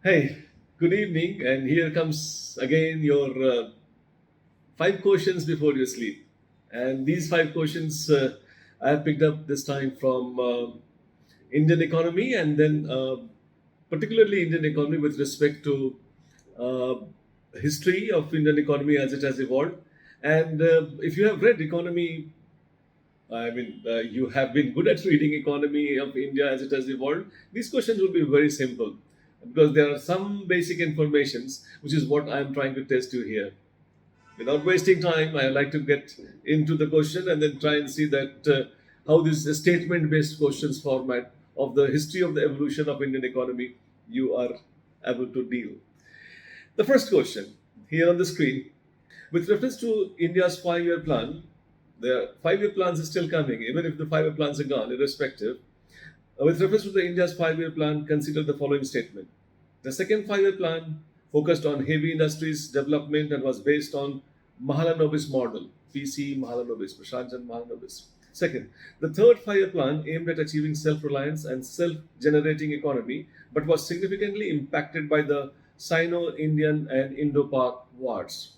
Hey, good evening, and here comes again your five questions before you sleep. And these five questions I have picked up this time from Indian economy, and then particularly Indian economy with respect to uh, history of Indian economy as it has evolved. And if you have read economy, you have been good at reading economy of India as it has evolved. These questions will be very simple because there are some basic informations, which is what I am trying to test you here. Without wasting time, I like to get into the question and then try and see that how this statement-based questions format of the history of the evolution of Indian economy you are able to deal. The first question here on the screen, with reference to India's five-year plan, the five-year plans is still coming, even if the five-year plans are gone, irrespective. With reference to the India's five-year plan, consider the following statement. The second five-year plan focused on heavy industries development and was based on Mahalanobis model, PC Mahalanobis, Prashant Mahalanobis. Second, the third five-year plan aimed at achieving self-reliance and self-generating economy, but was significantly impacted by the Sino-Indian and Indo-Pak wars.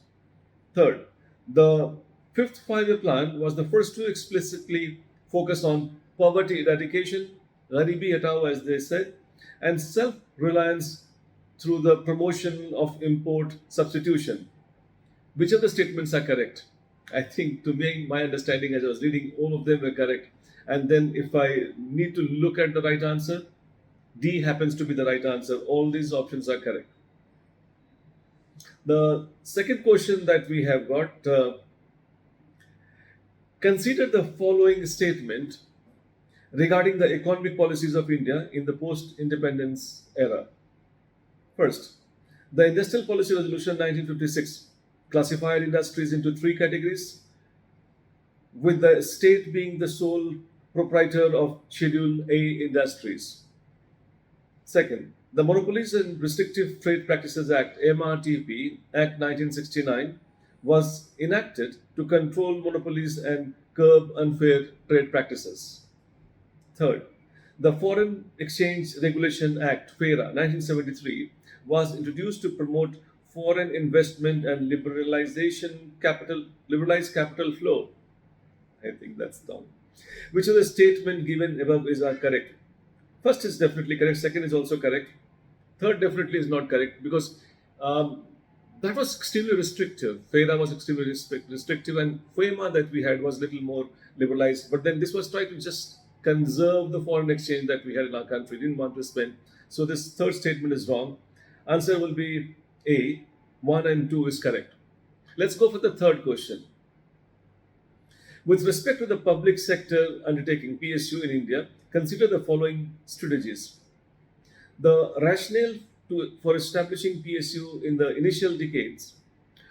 Third, the fifth five-year plan was the first to explicitly focus on poverty eradication, Garibi Hatao as they said, and self-reliance through the promotion of import substitution. Which of the statements are correct? I think to me, my understanding as I was reading, all of them were correct. And then if I need to look at the right answer, D happens to be the right answer. All these options are correct. The second question that we have got, consider the following statement regarding the economic policies of India in the post-independence era. First, the Industrial Policy Resolution 1956 classified industries into three categories, with the state being the sole proprietor of Schedule A industries. Second, the Monopolies and Restrictive Trade Practices Act (MRTP) Act 1969 was enacted to control monopolies and curb unfair trade practices. Third, the Foreign Exchange Regulation Act (FERA) 1973 was introduced to promote foreign investment and liberalize capital flow. I think that's down. Which of the statement given above is correct? First is definitely correct. Second is also correct. Third definitely is not correct because that was extremely restrictive. FERA was extremely restrictive, and FEMA that we had was little more liberalized. But then this was trying to just conserve the foreign exchange that we had in our country. Didn't want to spend. So this third statement is wrong. Answer will be A. 1 and 2 is correct. Let's go for the third question. With respect to the public sector undertaking PSU in India, consider the following strategies. The rationale for establishing PSU in the initial decades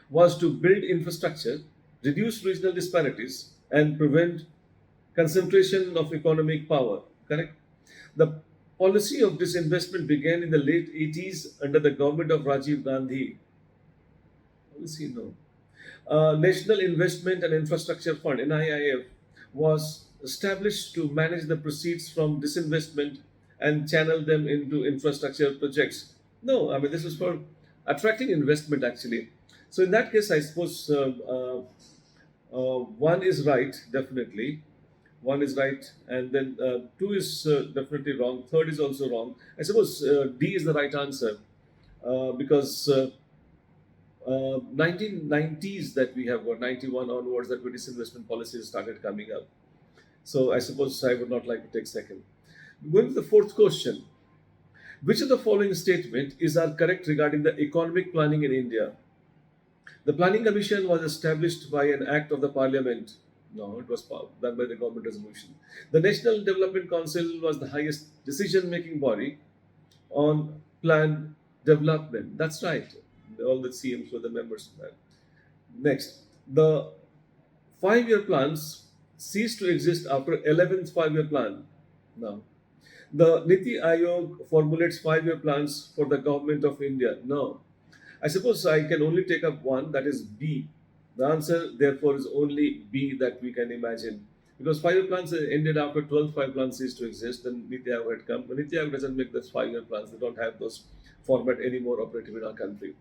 was to build infrastructure, reduce regional disparities, and prevent concentration of economic power. Correct? The policy of disinvestment began in the late 80s under the government of Rajiv Gandhi. Policy, no. National Investment and Infrastructure Fund (NIIF) was established to manage the proceeds from disinvestment and channel them into infrastructure projects. No, I mean this was for attracting investment actually. So in that case, I suppose one is right, definitely. One is right, and then two is definitely wrong. Third is also wrong. I suppose D is the right answer because 1990s that we have got 91 onwards that disinvestment policies started coming up. So I suppose I would not like to take second. Going to the fourth question. Which of the following statement is correct regarding the economic planning in India? The Planning Commission was established by an act of the Parliament. No, it was done by the government resolution. The National Development Council was the highest decision-making body on plan development. That's right. All the CMs were the members of that. Next, the five-year plans ceased to exist after 11th five-year plan. Now, the Niti Aayog formulates five-year plans for the government of India. No. I suppose I can only take up one, that is B. The answer, therefore, is only B that we can imagine. Because 5-year plans ended after 12 5 plans ceased to exist. Then Niti Aayog had come. But Niti Aayog doesn't make those 5-year plans. They don't have those format anymore operative in our country.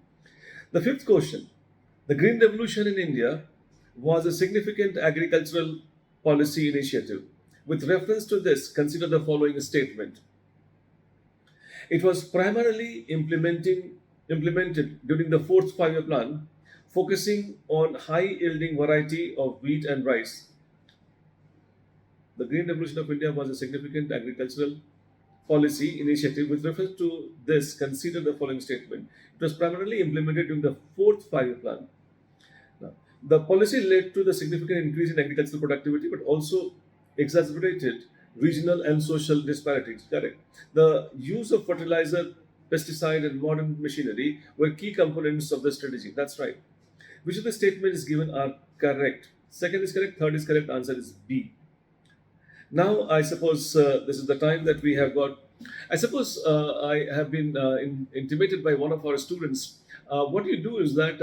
The fifth question: the Green Revolution in India was a significant agricultural policy initiative. With reference to this, consider the following statement. It was primarily implemented during the fourth 5-year plan, focusing on high-yielding variety of wheat and rice. The Green Revolution of India was a significant agricultural policy initiative. With reference to this, consider the following statement. It was primarily implemented during the fourth 5-year plan. Now, the policy led to the significant increase in agricultural productivity, but also exacerbated regional and social disparities. Correct. The use of fertilizer, pesticide, and modern machinery were key components of the strategy. That's right. Which of the statements given are correct? Second is correct, third is correct, answer is B. Now, I suppose this is the time that we have got. I suppose I have been intimated by one of our students. What you do is that,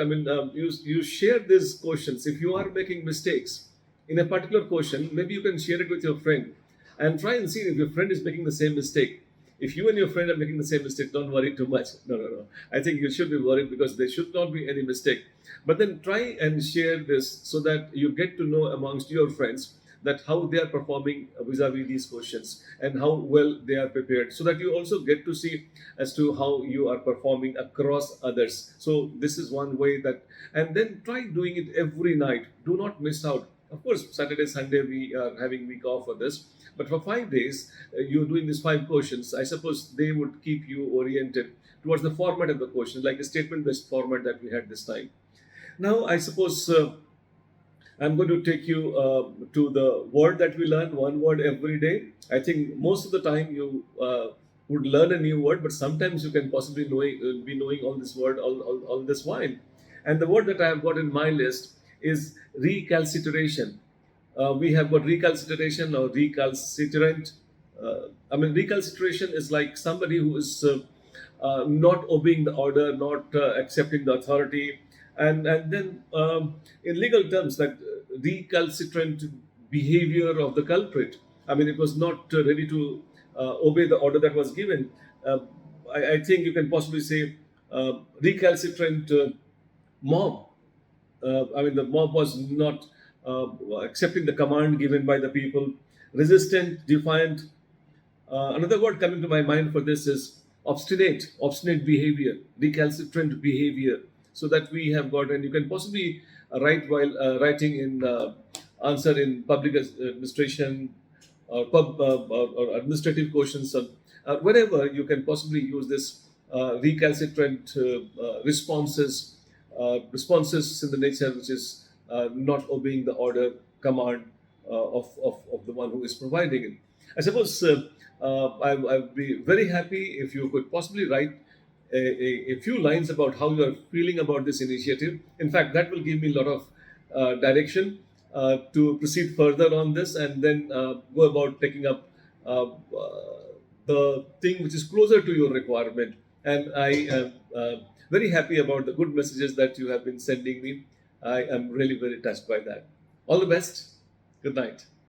you share these questions. If you are making mistakes in a particular question, maybe you can share it with your friend and try and see if your friend is making the same mistake. If you and your friend are making the same mistake, don't worry too much. No. I think you should be worried because there should not be any mistake. But then try and share this so that you get to know amongst your friends that how they are performing vis-a-vis these questions and how well they are prepared, so that you also get to see as to how you are performing across others. So this is one way that, and then try doing it every night. Do not miss out. Of course, Saturday, Sunday, we are having week off for this. But for 5 days, you're doing these 5 questions. I suppose they would keep you oriented towards the format of the question, like a statement-based format that we had this time. Now, I suppose I'm going to take you to the word that we learn, one word every day. I think most of the time you would learn a new word, but sometimes you can possibly be knowing all this word all this while. And the word that I have got in my list is recalcitration. We have got recalcitration or recalcitrant. Recalcitration is like somebody who is not obeying the order, not accepting the authority, and then in legal terms, that recalcitrant behavior of the culprit. It was not ready to obey the order that was given. Uh, I think you can possibly say recalcitrant mob. The mob was not accepting the command given by the people, resistant, defiant. Another word coming to my mind for this is obstinate behavior, recalcitrant behavior. So that we have got, and you can possibly write while writing in answer in public administration or administrative questions, wherever you can possibly use this recalcitrant responses in the nature which is not obeying the order, command of the one who is providing it. I suppose I would be very happy if you could possibly write a few lines about how you are feeling about this initiative. In fact, that will give me a lot of direction to proceed further on this, and then go about taking up the thing which is closer to your requirement. And I am very happy about the good messages that you have been sending me. I am really very touched by that. All the best. Good night.